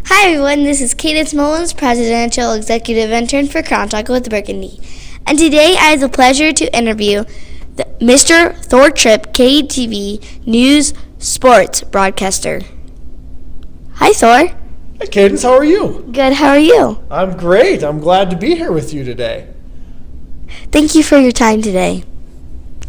Hi everyone, this is Cadence Mullins, Presidential Executive Intern for Crown Talk with Burgundy. And today I have the pleasure to interview Mr. Thor Tripp, KETV News Sports Broadcaster. Hi Thor. Hey Cadence, how are you? Good, how are you? I'm great. I'm glad to be here with you today. Thank you for your time today.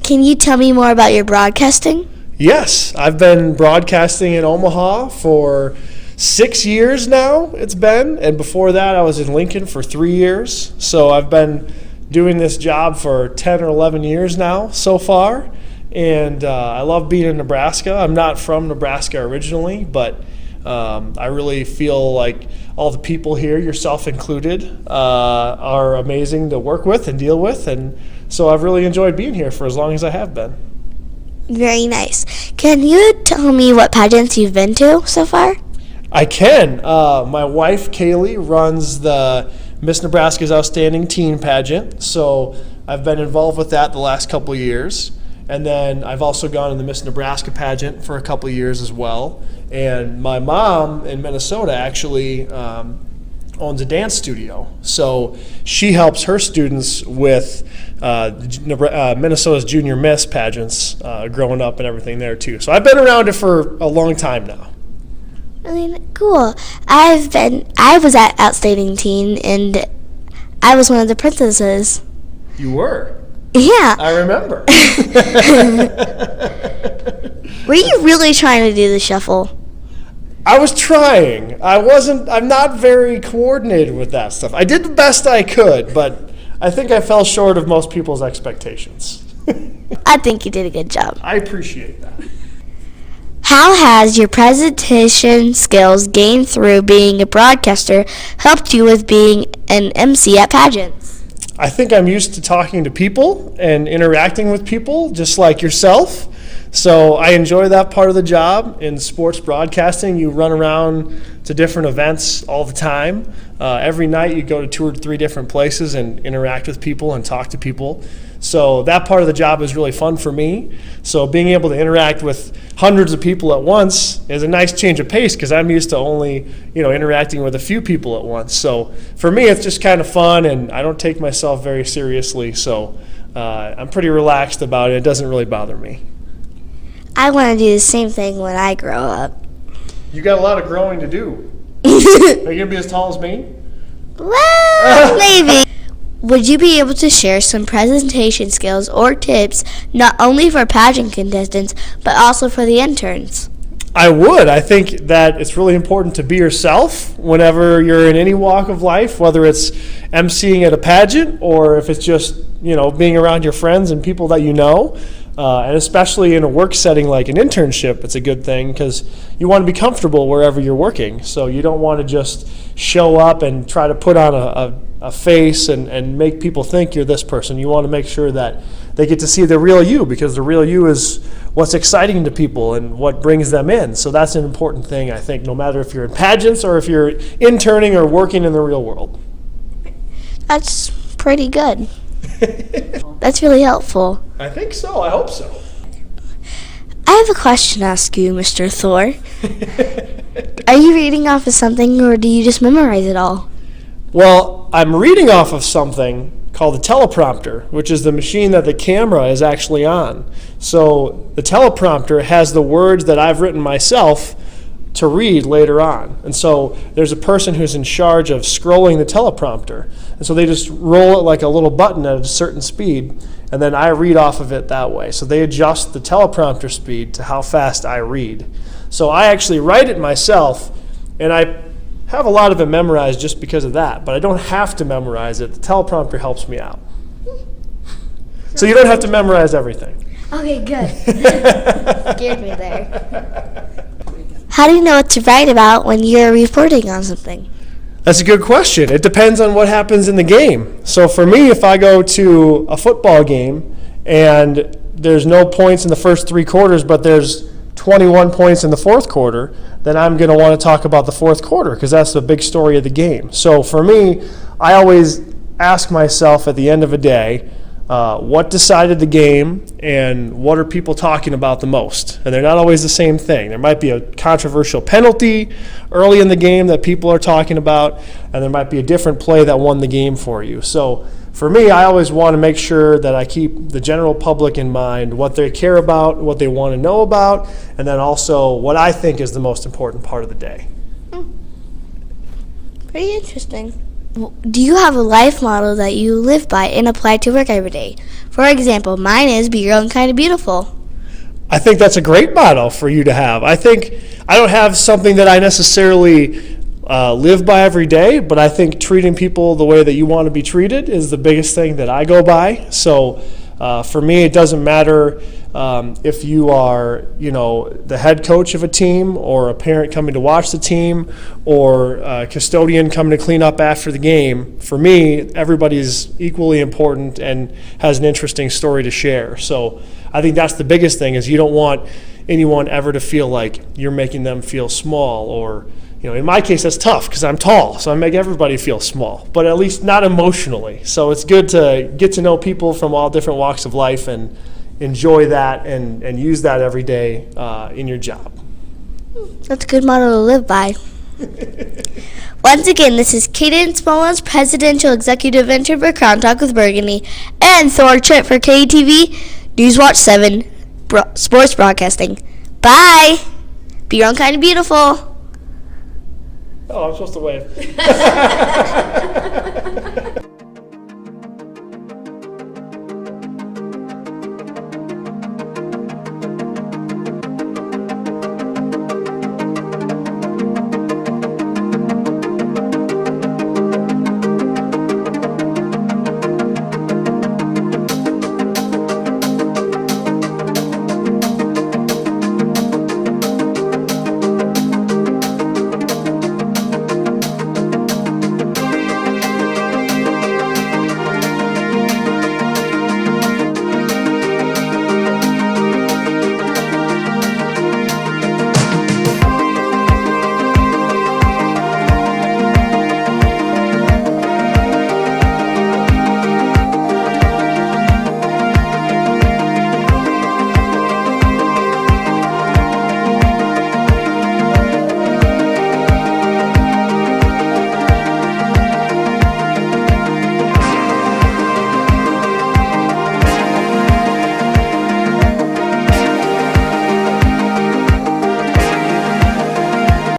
Can you tell me more about your broadcasting? Yes, I've been broadcasting in Omaha for 6 years now, it's been. And before that, I was in Lincoln for 3 years. So I've been doing this job for 10 or 11 years now so far. And I love being in Nebraska. I'm not from Nebraska originally, but I really feel like all the people here, yourself included, are amazing to work with and deal with. And so I've really enjoyed being here for as long as I have been. Very nice. Can you tell me what pageants you've been to so far? I can. My wife, Kaylee, runs the Miss Nebraska's Outstanding Teen pageant. So I've been involved with that the last couple of years. And then I've also gone in the Miss Nebraska pageant for a couple of years as well. And my mom in Minnesota actually owns a dance studio. So she helps her students with Minnesota's Junior Miss pageants growing up and everything there too. So I've been around it for a long time now. Really cool. I was at Outstanding Teen and I was one of the princesses. You were? Yeah. I remember. Were you really trying to do the shuffle? I was trying. I'm not very coordinated with that stuff. I did the best I could, but I think I fell short of most people's expectations. I think you did a good job. I appreciate that. How has your presentation skills gained through being a broadcaster helped you with being an MC at pageants? I think I'm used to talking to people and interacting with people, just like yourself. So I enjoy that part of the job. In sports broadcasting, you run around to different events all the time. Every night you go to 2 or 3 different places and interact with people and talk to people. So that part of the job is really fun for me. So being able to interact with hundreds of people at once is a nice change of pace because I'm used to only, interacting with a few people at once. So for me, it's just kind of fun, and I don't take myself very seriously. So I'm pretty relaxed about it. It doesn't really bother me. I want to do the same thing when I grow up. You got a lot of growing to do. Are you going to be as tall as me? Well, maybe. Would you be able to share some presentation skills or tips not only for pageant contestants, but also for the interns? I would. I think that it's really important to be yourself whenever you're in any walk of life, whether it's emceeing at a pageant or if it's just, being around your friends and people that you know. And especially in a work setting like an internship, it's a good thing because you want to be comfortable wherever you're working. So you don't want to just show up and try to put on a face and make people think you're this person. You want to make sure that they get to see the real you, because the real you is what's exciting to people and what brings them in. So that's an important thing, I think, no matter if you're in pageants or if you're interning or working in the real world. That's pretty good. That's really helpful. I think so. I hope so. I have a question to ask you, Mr. Thor. Are you reading off of something, or do you just memorize it all? Well, I'm reading off of something called a teleprompter, which is the machine that the camera is actually on. So the teleprompter has the words that I've written myself to read later on. And so there's a person who's in charge of scrolling the teleprompter. And so they just roll it like a little button at a certain speed, and then I read off of it that way. So they adjust the teleprompter speed to how fast I read. So I actually write it myself, and I have a lot of it memorized just because of that, but I don't have to memorize it. The teleprompter helps me out. So you don't have to memorize everything. Okay, good. Scared me there. How do you know what to write about when you're reporting on something? That's a good question. It depends on what happens in the game. So for me, if I go to a football game and there's no points in the first 3 quarters, but there's 21 points in the fourth quarter, then I'm going to want to talk about the fourth quarter because that's the big story of the game. So for me, I always ask myself at the end of a day, what decided the game and what are people talking about the most. And they're not always the same thing. There might be a controversial penalty early in the game that people are talking about, and there might be a different play that won the game for you. So for me, I always want to make sure that I keep the general public in mind, what they care about, what they want to know about, and then also what I think is the most important part of the day. Pretty interesting. Do you have a life model that you live by and apply to work every day? For example, mine is be your own kind of beautiful. I think that's a great motto for you to have. I think I don't have something that I necessarily live by every day, but I think treating people the way that you want to be treated is the biggest thing that I go by. So for me, it doesn't matter if you are, the head coach of a team, or a parent coming to watch the team, or a custodian coming to clean up after the game. For me, everybody's equally important and has an interesting story to share. So I think that's the biggest thing, is you don't want anyone ever to feel like you're making them feel small, or in my case, that's tough because I'm tall, so I make everybody feel small, but at least not emotionally. So it's good to get to know people from all different walks of life and enjoy that and use that every day in your job. That's a good motto to live by. Once again, this is Cadence Mullins, Presidential Executive Intern for Crown Talk with Burgundy, and Thor Tripp for KETV Newswatch 7 Sports Broadcasting. Bye! Be your own kind of beautiful. Oh, I'm supposed to wave.